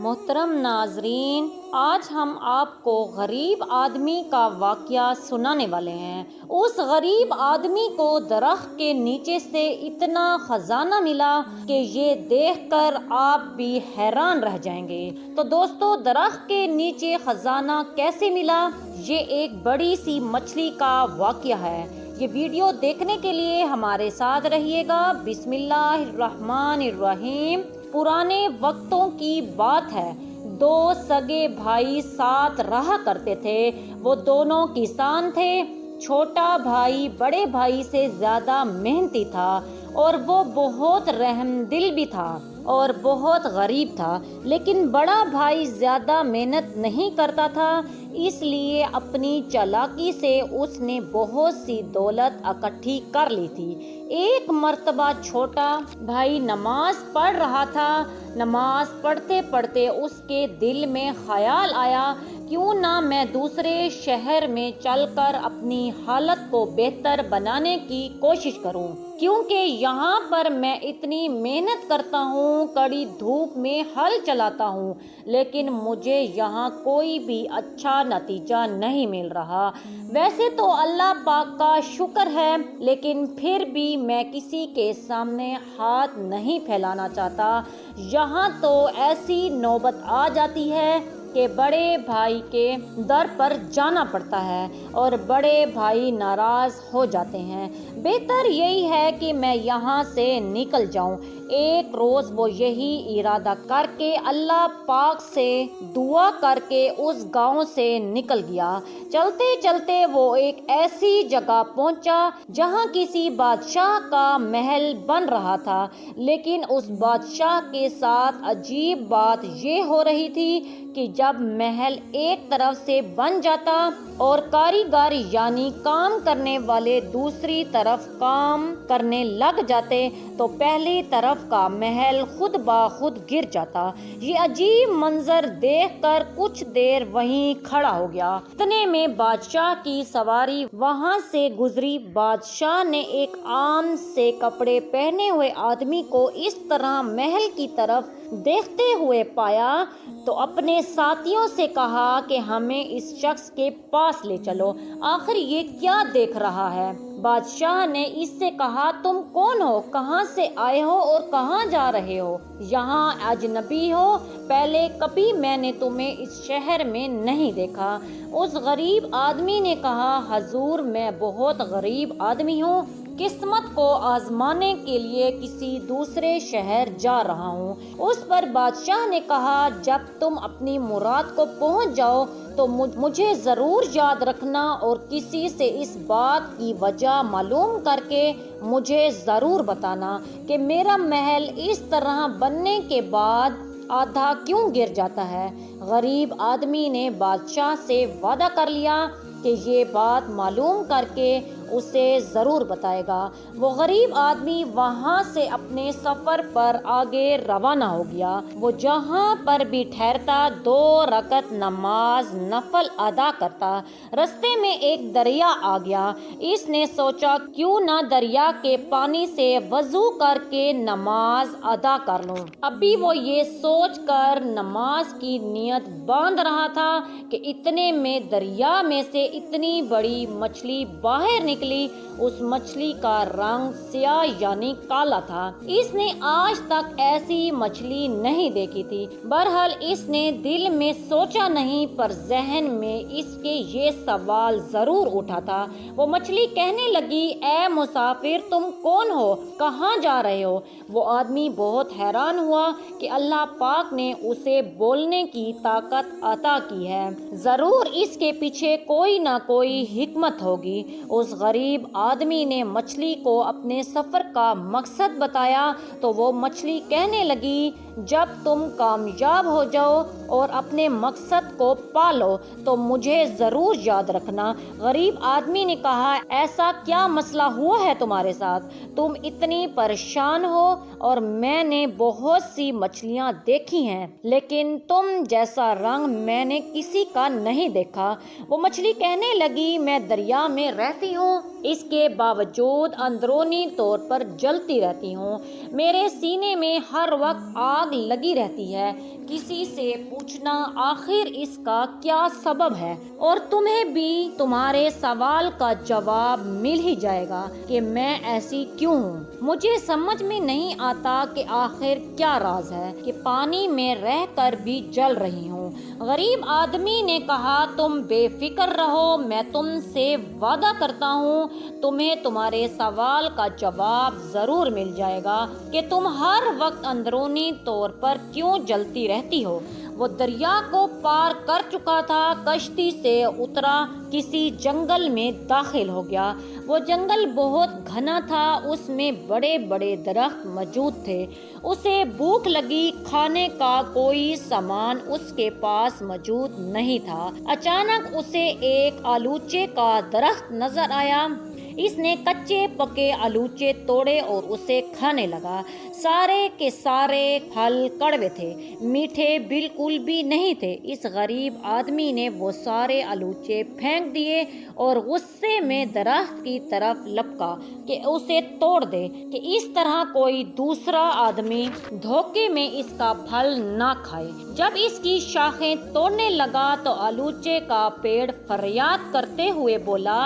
محترم ناظرین، آج ہم آپ کو غریب آدمی کا واقعہ سنانے والے ہیں۔ اس غریب آدمی کو درخت کے نیچے سے اتنا خزانہ ملا کہ یہ دیکھ کر آپ بھی حیران رہ جائیں گے۔ تو دوستو، درخت کے نیچے خزانہ کیسے ملا؟ یہ ایک بڑی سی مچھلی کا واقعہ ہے۔ یہ ویڈیو دیکھنے کے لیے ہمارے ساتھ رہیے گا۔ بسم اللہ الرحمن الرحیم۔ پرانے وقتوں کی بات ہے، دو سگے بھائی ساتھ رہا کرتے تھے۔ وہ دونوں کسان تھے۔ چھوٹا بھائی بڑے بھائی سے زیادہ محنتی تھا اور وہ بہت رحم دل بھی تھا اور بہت غریب تھا، لیکن بڑا بھائی زیادہ محنت نہیں کرتا تھا، اس لیے اپنی چالاکی سے اس نے بہت سی دولت اکٹھی کر لی تھی۔ ایک مرتبہ چھوٹا بھائی نماز پڑھ رہا تھا۔ نماز پڑھتے پڑھتے اس کے دل میں خیال آیا، کیوں نہ میں دوسرے شہر میں چل کر اپنی حالت کو بہتر بنانے کی کوشش کروں، کیونکہ یہاں پر میں اتنی محنت کرتا ہوں، کڑی دھوپ میں ہل چلاتا ہوں، لیکن مجھے یہاں کوئی بھی اچھا نتیجہ نہیں مل رہا۔ ویسے تو اللہ پاک کا شکر ہے، لیکن پھر بھی میں کسی کے سامنے ہاتھ نہیں پھیلانا چاہتا۔ یہاں تو ایسی نوبت آ جاتی ہے کہ بڑے بھائی کے در پر جانا پڑتا ہے اور بڑے بھائی ناراض ہو جاتے ہیں۔ بہتر یہی ہے کہ میں یہاں سے نکل جاؤں۔ ایک روز وہ یہی ارادہ کر کے اللہ پاک سے دعا کر کے اس گاؤں سے نکل گیا۔ چلتے چلتے وہ ایک ایسی جگہ پہنچا جہاں کسی بادشاہ کا محل بن رہا تھا، لیکن اس بادشاہ کے ساتھ عجیب بات یہ ہو رہی تھی کہ جب محل ایک طرف سے بن جاتا اور کاریگر یعنی کام کرنے والے دوسری طرف کام کرنے لگ جاتے تو پہلی طرف کا محل خود بخود گر جاتا۔ یہ عجیب منظر دیکھ کر کچھ دیر وہیں کھڑا ہو گیا۔ اتنے میں بادشاہ کی سواری وہاں سے گزری۔ بادشاہ نے ایک عام سے کپڑے پہنے ہوئے آدمی کو اس طرح محل کی طرف دیکھتے ہوئے پایا تو اپنے ساتھیوں سے کہا کہ ہمیں اس شخص کے پاس لے چلو، آخر یہ کیا دیکھ رہا ہے؟ بادشاہ نے اس سے کہا، تم کون ہو، کہاں سے آئے ہو اور کہاں جا رہے ہو؟ یہاں اجنبی ہو، پہلے کبھی میں نے تمہیں اس شہر میں نہیں دیکھا۔ اس غریب آدمی نے کہا، حضور میں بہت غریب آدمی ہوں، قسمت کو آزمانے کے لیے کسی دوسرے شہر جا رہا ہوں۔ اس پر بادشاہ نے کہا، جب تم اپنی مراد کو پہنچ جاؤ تو مجھے ضرور یاد رکھنا اور کسی سے اس بات کی وجہ معلوم کر کے مجھے ضرور بتانا کہ میرا محل اس طرح بننے کے بعد آدھا کیوں گر جاتا ہے۔ غریب آدمی نے بادشاہ سے وعدہ کر لیا کہ یہ بات معلوم کر کے اسے ضرور بتائے گا۔ وہ غریب آدمی وہاں سے اپنے سفر پر آگے روانہ ہو گیا۔ وہ جہاں پر بھی ٹھہرتا 2 رکعت نماز نفل ادا کرتا۔ رستے میں ایک دریا آ گیا۔ اس نے سوچا کیوں نہ دریا کے پانی سے وضو کر کے نماز ادا کر لوں۔ ابھی وہ یہ سوچ کر نماز کی نیت باندھ رہا تھا کہ اتنے میں دریا میں سے اتنی بڑی مچھلی باہر نکلی۔ اس مچھلی کا رنگ سیاہ یعنی کالا تھا۔ اس نے آج تک ایسی مچھلی نہیں دیکھی تھی۔ بہرحال اس نے دل میں سوچا نہیں، پر ذہن میں اس کے یہ سوال ضرور اٹھا تھا۔ وہ مچھلی کہنے لگی، اے مسافر، تم کون ہو، کہاں جا رہے ہو؟ وہ آدمی بہت حیران ہوا کہ اللہ پاک نے اسے بولنے کی طاقت عطا کی ہے، ضرور اس کے پیچھے کوئی نہ کوئی حکمت ہوگی۔ اس غریب آدمی نے مچھلی کو اپنے سفر کا مقصد بتایا تو وہ مچھلی کہنے لگی، جب تم کامیاب ہو جاؤ اور اپنے مقصد کو پا لو تو مجھے ضرور یاد رکھنا۔ غریب آدمی نے کہا، ایسا کیا مسئلہ ہوا ہے تمہارے ساتھ؟ تم اتنی پریشان ہو اور میں نے بہت سی مچھلیاں دیکھی ہیں، لیکن تم جیسا رنگ میں نے کسی کا نہیں دیکھا۔ وہ مچھلی کہنے لگی، میں دریا میں رہتی ہوں ہوں، اس کے باوجود اندرونی طور پر جلتی رہتی ہوں۔ میرے سینے میں ہر وقت آگ لگی رہتی ہے۔ کسی سے پوچھنا آخر اس کا کیا سبب ہے، اور تمہیں بھی تمہارے سوال کا جواب مل ہی جائے گا کہ میں ایسی کیوں ہوں۔ مجھے سمجھ میں نہیں آتا کہ آخر کیا راز ہے کہ پانی میں رہ کر بھی جل رہی ہوں۔ غریب آدمی نے کہا، تم بے فکر رہو، میں تم سے وعدہ کرتا ہوں تمہیں تمہارے سوال کا جواب ضرور مل جائے گا کہ تم ہر وقت اندرونی طور پر کیوں جلتی رہتی ہو۔ وہ دریا کو پار کر چکا تھا، کشتی سے اترا، کسی جنگل میں داخل ہو گیا۔ وہ جنگل بہت گھنا تھا، اس میں بڑے بڑے درخت موجود تھے۔ اسے بھوک لگی، کھانے کا کوئی سامان اس کے پاس موجود نہیں تھا۔ اچانک اسے ایک آلوچے کا درخت نظر آیا۔ اس نے کچے پکے آلوچے توڑے اور اسے کھانے لگا۔ سارے کے سارے پھل کڑوے تھے، میٹھے بالکل بھی نہیں تھے۔ اس غریب آدمی نے وہ سارے آلوچے پھینک دیے اور غصے میں درخت کی طرف لپکا کہ اسے توڑ دے، کہ اس طرح کوئی دوسرا آدمی دھوکے میں اس کا پھل نہ کھائے۔ جب اس کی شاخیں توڑنے لگا تو آلوچے کا پیڑ فریاد کرتے ہوئے بولا،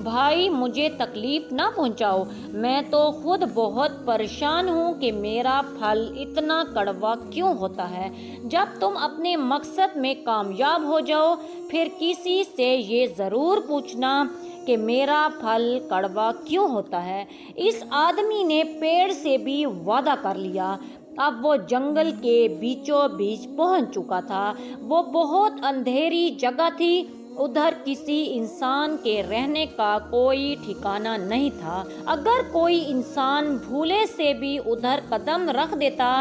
بھائی مجھے تکلیف نہ پہنچاؤ، میں تو خود بہت پریشان ہوں کہ میرا پھل اتنا کڑوا کیوں ہوتا ہے۔ جب تم اپنے مقصد میں کامیاب ہو جاؤ پھر کسی سے یہ ضرور پوچھنا کہ میرا پھل کڑوا کیوں ہوتا ہے۔ اس آدمی نے پیڑ سے بھی وعدہ کر لیا۔ اب وہ جنگل کے بیچوں بیچ پہنچ چکا تھا۔ وہ بہت اندھیری جگہ تھی، ادھر کسی انسان کے رہنے کا کوئی ٹھکانہ نہیں تھا۔ اگر کوئی انسان بھولے سے بھی ادھر قدم رکھ دیتا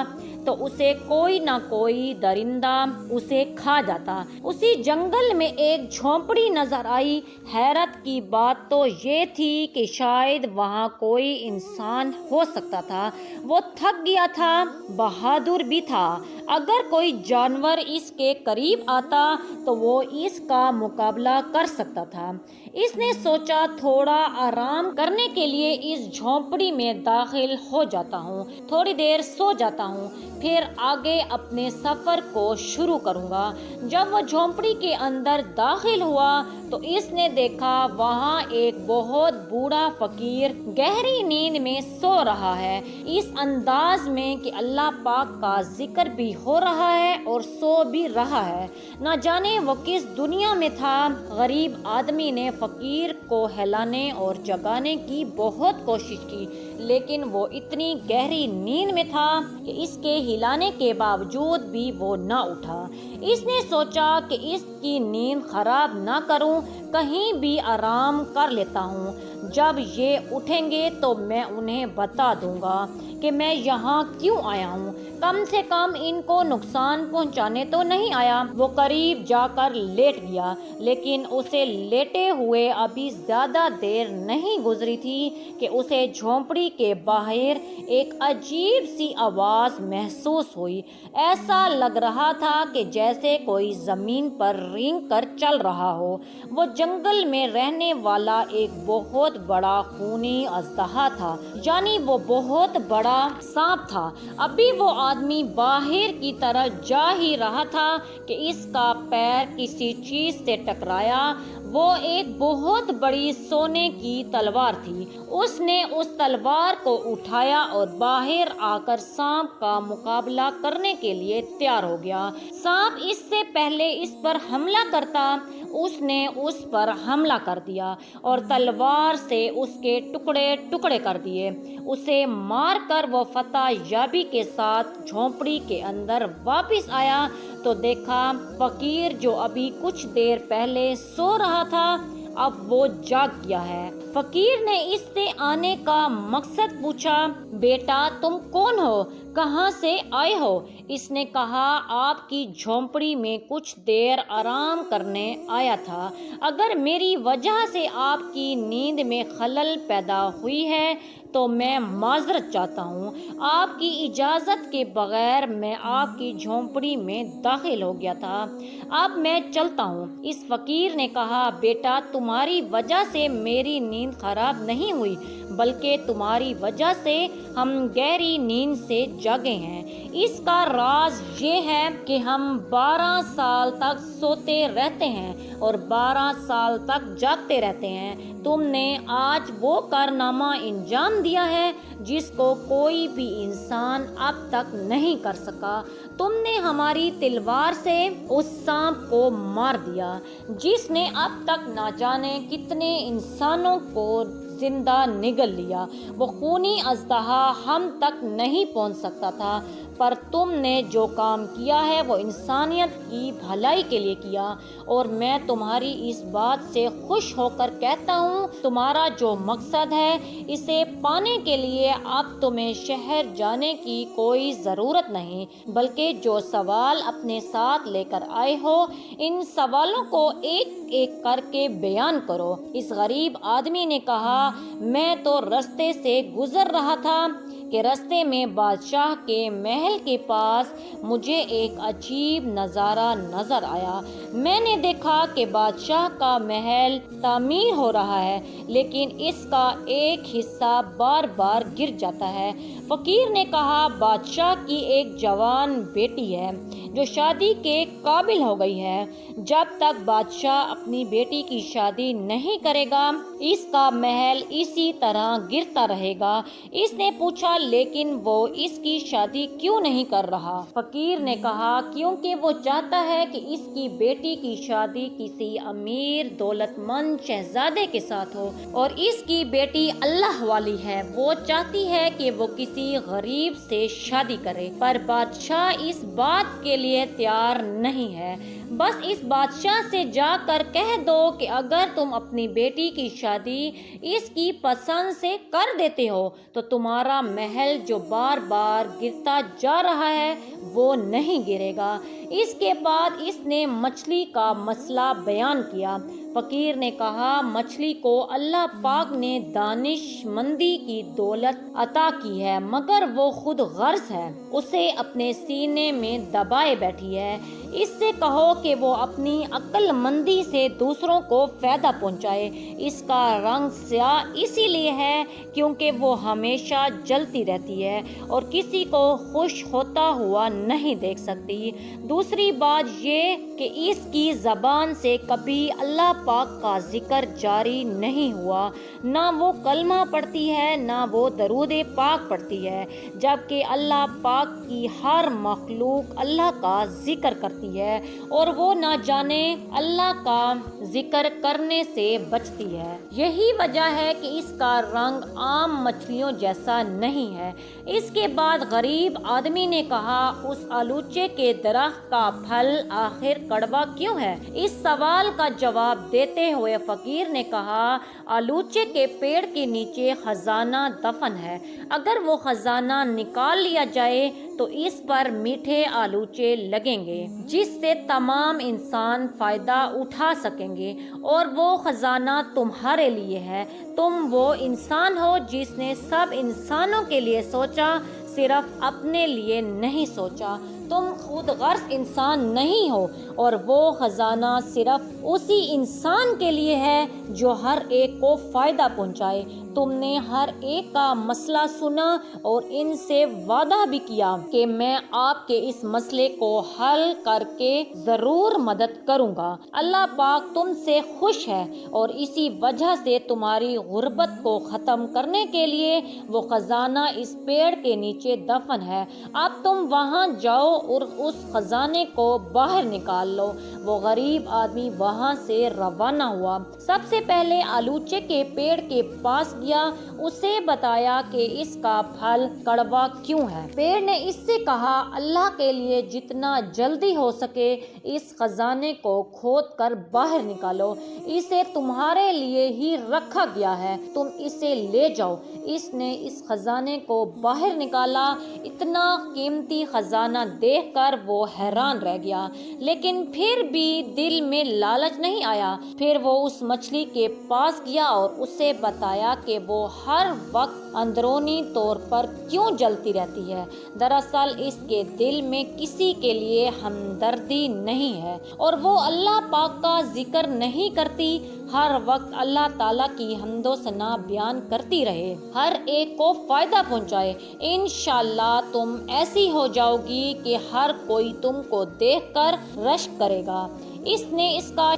تو اسے کوئی نہ کوئی درندہ اسے کھا جاتا۔ اسی جنگل میں ایک جھونپڑی نظر آئی۔ حیرت کی بات تو یہ تھی کہ شاید وہاں کوئی انسان ہو سکتا تھا۔ وہ تھک گیا تھا، بہادر بھی تھا۔ اگر کوئی جانور اس کے قریب آتا تو وہ اس کا مقابلہ کر سکتا تھا۔ اس نے سوچا تھوڑا آرام کرنے کے لیے اس جھونپڑی میں داخل ہو جاتا ہوں، تھوڑی دیر سو جاتا ہوں، پھر آگے اپنے سفر کو شروع کروں گا۔ جب وہ جھونپڑی کے اندر داخل ہوا تو اس نے دیکھا وہاں ایک بہت بوڑھا فقیر گہری نیند میں سو رہا ہے، اس انداز میں کہ اللہ پاک کا ذکر بھی ہو رہا ہے اور سو بھی رہا ہے۔ نہ جانے وہ کس دنیا میں تھا۔ غریب آدمی نے فقیر کو ہلانے اور جگانے کی بہت کوشش کی، لیکن وہ اتنی گہری نیند میں تھا کہ اس کے ہلانے کے باوجود بھی وہ نہ اٹھا۔ اس نے سوچا کہ اس کی نیند خراب نہ کروں، کہیں بھی آرام کر لیتا ہوں۔ جب یہ اٹھیں گے تو میں انہیں بتا دوں گا کہ میں یہاں کیوں آیا ہوں، کم سے کم ان کو نقصان پہنچانے تو نہیں آیا۔ وہ قریب جا کر لیٹ گیا، لیکن اسے لیٹے ہوئے ابھی زیادہ دیر نہیں گزری تھی کہ اسے جھونپڑی کے باہر ایک عجیب سی آواز محسوس ہوئی۔ ایسا لگ رہا تھا کہ جیسے کوئی زمین پر رینگ کر چل رہا ہو۔ وہ جنگل میں رہنے والا ایک بہت بڑا خونی اژدہا تھا، یعنی وہ بہت بڑا سانپ تھا۔ ابھی وہ آدمی باہر کی طرف جا ہی رہا تھا کہ اس کا پیر کسی چیز سے ٹکرایا۔ وہ ایک بہت بڑی سونے کی تلوار تھی۔ اس نے اس تلوار کو اٹھایا اور باہر آ کر سانپ کا مقابلہ کرنے کے لیے تیار ہو گیا۔ سانپ اس سے پہلے اس پر حملہ کرتا، اس نے اس پر حملہ کر دیا اور تلوار سے اس کے ٹکڑے ٹکڑے کر دیے۔ اسے مار کر وہ فتح یابی کے ساتھ جھونپڑی کے اندر واپس آیا تو دیکھا فقیر جو ابھی کچھ دیر پہلے سو رہا تھا اب وہ جاگ گیا ہے۔ فقیر نے اس سے آنے کا مقصد پوچھا، بیٹا تم کون ہو، کہاں سے آئے ہو؟ اس نے کہا، آپ کی جھونپڑی میں کچھ دیر آرام کرنے آیا تھا۔ اگر میری وجہ سے آپ کی نیند میں خلل پیدا ہوئی ہے تو میں معذرت چاہتا ہوں، آپ کی اجازت کے بغیر میں آپ کی جھونپڑی میں داخل ہو گیا تھا، اب میں چلتا ہوں۔ اس فقیر نے کہا، بیٹا تمہاری وجہ سے میری نیند خراب نہیں ہوئی، بلکہ تمہاری وجہ سے ہم گہری نیند سے جاگے ہیں۔ اس کا راز یہ ہے کہ ہم 12 سال تک سوتے رہتے ہیں اور 12 سال تک جاگتے رہتے ہیں۔ تم نے آج وہ کارنامہ انجام دیا ہے جس کو کوئی بھی انسان اب تک نہیں کر سکا۔ تم نے ہماری تلوار سے اس سانپ کو مار دیا جس نے اب تک نہ جانے کتنے انسانوں کو زندہ نگل لیا۔ وہ خونی اژدہا ہم تک نہیں پہنچ سکتا تھا، پر تم نے جو کام کیا ہے وہ انسانیت کی بھلائی کے لیے کیا، اور میں تمہاری اس بات سے خوش ہو کر کہتا ہوں، تمہارا جو مقصد ہے اسے پانے کے لیے اب تمہیں شہر جانے کی کوئی ضرورت نہیں، بلکہ جو سوال اپنے ساتھ لے کر آئے ہو ان سوالوں کو ایک ایک کر کے بیان کرو۔ اس غریب آدمی نے کہا، میں تو رستے سے گزر رہا تھا کہ رستے میں بادشاہ کے محل کے پاس مجھے ایک عجیب نظارہ نظر آیا۔ میں نے دیکھا کہ بادشاہ کا محل تعمیر ہو رہا ہے، لیکن اس کا ایک حصہ بار بار گر جاتا ہے۔ فقیر نے کہا، بادشاہ کی ایک جوان بیٹی ہے جو شادی کے قابل ہو گئی ہے۔ جب تک بادشاہ اپنی بیٹی کی شادی نہیں کرے گا اس کا محل اسی طرح گرتا رہے گا۔ اس نے پوچھا، لیکن وہ اس کی شادی کیوں نہیں کر رہا؟ فقیر نے کہا، کیونکہ وہ چاہتا ہے کہ اس کی بیٹی کی شادی کسی امیر دولت مند شہزادے کے ساتھ ہو، اور اس کی بیٹی اللہ والی ہے، وہ چاہتی ہے کہ وہ کسی غریب سے شادی کرے، پر بادشاہ اس بات کے لیے تیار نہیں ہے۔ بس اس بادشاہ سے جا کر کہہ دو کہ اگر تم اپنی بیٹی کی شادی اس کی پسند سے کر دیتے ہو تو تمہارا محل جو بار بار گرتا جا رہا ہے وہ نہیں گرے گا۔ اس کے بعد اس نے مچھلی کا مسئلہ بیان کیا۔ فقیر نے کہا، مچھلی کو اللہ پاک نے دانش مندی کی دولت عطا کی ہے، مگر وہ خود غرض ہے، اسے اپنے سینے میں دبائے بیٹھی ہے۔ اس سے کہو کہ وہ اپنی عقل مندی سے دوسروں کو فائدہ پہنچائے۔ اس کا رنگ سیاہ اسی لیے ہے کیونکہ وہ ہمیشہ جلتی رہتی ہے اور کسی کو خوش ہوتا ہوا نہیں دیکھ سکتی۔ دوسری بات یہ کہ اس کی زبان سے کبھی اللہ پاک کا ذکر جاری نہیں ہوا، نہ وہ کلمہ پڑھتی ہے نہ وہ درود پاک پڑھتی ہے، جبکہ اللہ پاک کی ہر مخلوق اللہ کا ذکر کرتی ہے اور وہ نہ جانے اللہ کا ذکر کرنے سے بچتی ہے۔ یہی وجہ ہے کہ اس کا رنگ عام مچھلیوں جیسا نہیں ہے۔ اس کے بعد غریب آدمی نے کہا، اس آلوچے کے درخت کا پھل آخر کڑوا کیوں ہے؟ اس سوال کا جواب دیتے ہوئے فقیر نے کہا، آلوچے کے پیڑ کے نیچے خزانہ دفن ہے، اگر وہ خزانہ نکال لیا جائے تو اس پر میٹھے آلوچے لگیں گے جس سے تمام انسان فائدہ اٹھا سکیں گے، اور وہ خزانہ تمہارے لیے ہے۔ تم وہ انسان ہو جس نے سب انسانوں کے لیے سوچا، صرف اپنے لیے نہیں سوچا۔ تم خود غرض انسان نہیں ہو، اور وہ خزانہ صرف اسی انسان کے لیے ہے جو ہر ایک کو فائدہ پہنچائے۔ تم نے ہر ایک کا مسئلہ سنا اور ان سے وعدہ بھی کیا کہ میں آپ کے اس مسئلے کو حل کر کے ضرور مدد کروں گا۔ اللہ پاک تم سے خوش ہے اور اسی وجہ سے تمہاری غربت کو ختم کرنے کے لیے وہ خزانہ اس پیڑ کے نیچے دفن ہے۔ اب تم وہاں جاؤ اور اس خزانے کو باہر نکال لو۔ وہ غریب آدمی وہاں سے روانہ ہوا، سب سے پہلے آلوچے کے پیڑ کے پاس گیا، اسے بتایا کہ اس کا پھل کڑوا کیوں ہے۔ پیڑ نے اس سے کہا، اللہ کے لیے جتنا جلدی ہو سکے اس خزانے کو کھود کر باہر نکالو، اسے تمہارے لیے ہی رکھا گیا ہے، تم اسے لے جاؤ۔ اس نے اس خزانے کو باہر نکالا، اتنا قیمتی خزانہ دیکھ کر وہ حیران رہ گیا، لیکن پھر بھی دل میں لالچ نہیں آیا۔ پھر وہ اس مچھلی کے پاس گیا اور اسے بتایا کہ وہ ہر وقت اندرونی طور پر کیوں جلتی رہتی ہے۔ دراصل اس کے دل میں کسی کے لیے ہمدردی نہیں ہے اور وہ اللہ پاک کا ذکر نہیں کرتی، ہر وقت اللہ تعالیٰ کی حمد و ثنا بیان کرتی رہے، ہر ایک کو فائدہ پہنچائے۔ انشاءاللہ تم ایسی ہو جاؤ گی کہ ہر کوئی تم کو دیکھ کر رشک کرے گا۔ اس نے اس کا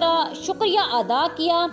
شکریہ ادا کیا۔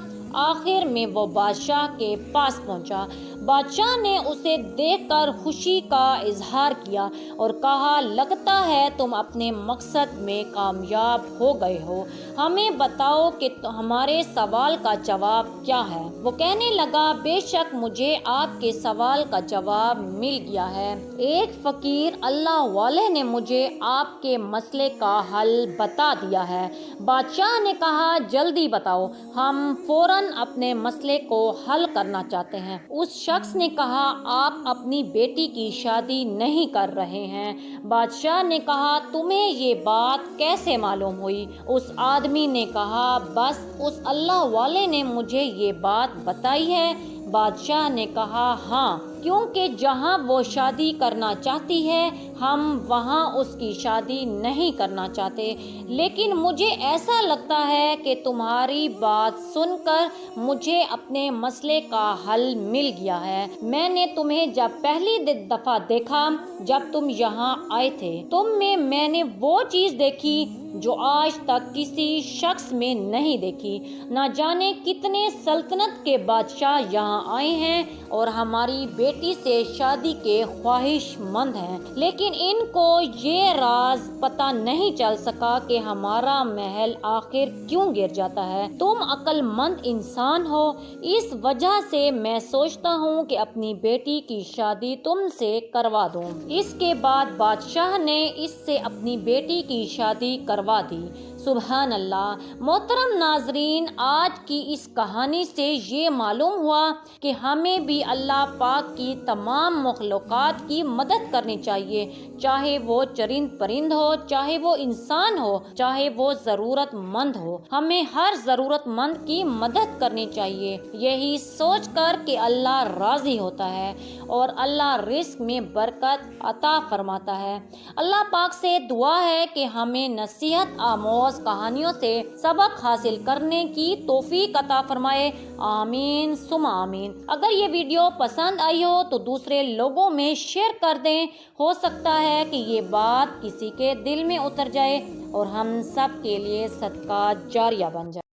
آخر میں وہ بادشاہ کے پاس پہنچا۔ بادشاہ نے اسے دیکھ کر خوشی کا اظہار کیا اور کہا، لگتا ہے تم اپنے مقصد میں کامیاب ہو گئے ہو، ہمیں بتاؤ کہ ہمارے سوال کا جواب کیا ہے۔ وہ کہنے لگا، بے شک مجھے آپ کے سوال کا جواب مل گیا ہے۔ ایک فقیر اللہ والے نے مجھے آپ کے مسئلے کا حل بتا دیا ہے۔ بادشاہ نے کہا، جلدی بتاؤ، ہم فوراً اپنے مسئلے کو حل کرنا چاہتے ہیں۔ اس شخص نے کہا، آپ اپنی بیٹی کی شادی نہیں کر رہے ہیں۔ بادشاہ نے کہا، تمہیں یہ بات کیسے معلوم ہوئی؟ اس آدمی نے کہا، بس اس اللہ والے نے مجھے یہ بات بتائی ہے۔ بادشاہ نے کہا، ہاں، کیونکہ جہاں وہ شادی کرنا چاہتی ہے ہم وہاں اس کی شادی نہیں کرنا چاہتے، لیکن مجھے ایسا لگتا ہے کہ تمہاری بات سن کر مجھے اپنے مسئلے کا حل مل گیا ہے۔ میں نے تمہیں جب پہلی دفعہ دیکھا جب تم یہاں آئے تھے، تم میں نے وہ چیز دیکھی جو آج تک کسی شخص میں نہیں دیکھی۔ نہ جانے کتنے سلطنت کے بادشاہ یہاں آئے ہیں اور ہماری بیٹی سے شادی کے خواہش مند ہیں، لیکن ان کو یہ راز پتہ نہیں چل سکا کہ ہمارا محل آخر کیوں گر جاتا ہے۔ تم عقل مند انسان ہو، اس وجہ سے میں سوچتا ہوں کہ اپنی بیٹی کی شادی تم سے کروا دوں۔ اس کے بعد بادشاہ نے اس سے اپنی بیٹی کی شادی کروا دی۔ سبحان اللہ۔ محترم ناظرین، آج کی اس کہانی سے یہ معلوم ہوا کہ ہمیں بھی اللہ پاک کی تمام مخلوقات کی مدد کرنی چاہیے، چاہے وہ چرند پرند ہو، چاہے وہ انسان ہو، چاہے وہ ضرورت مند ہو، ہمیں ہر ضرورت مند کی مدد کرنی چاہیے، یہی سوچ کر کہ اللہ راضی ہوتا ہے اور اللہ رزق میں برکت عطا فرماتا ہے۔ اللہ پاک سے دعا ہے کہ ہمیں نصیحت آموز کہانیوں سے سبق حاصل کرنے کی توفیق عطا فرمائے، آمین ثم آمین۔ اگر یہ ویڈیو پسند آئی ہو تو دوسرے لوگوں میں شیئر کر دیں، ہو سکتا ہے کہ یہ بات کسی کے دل میں اتر جائے اور ہم سب کے لیے صدقہ جاریہ بن جائے۔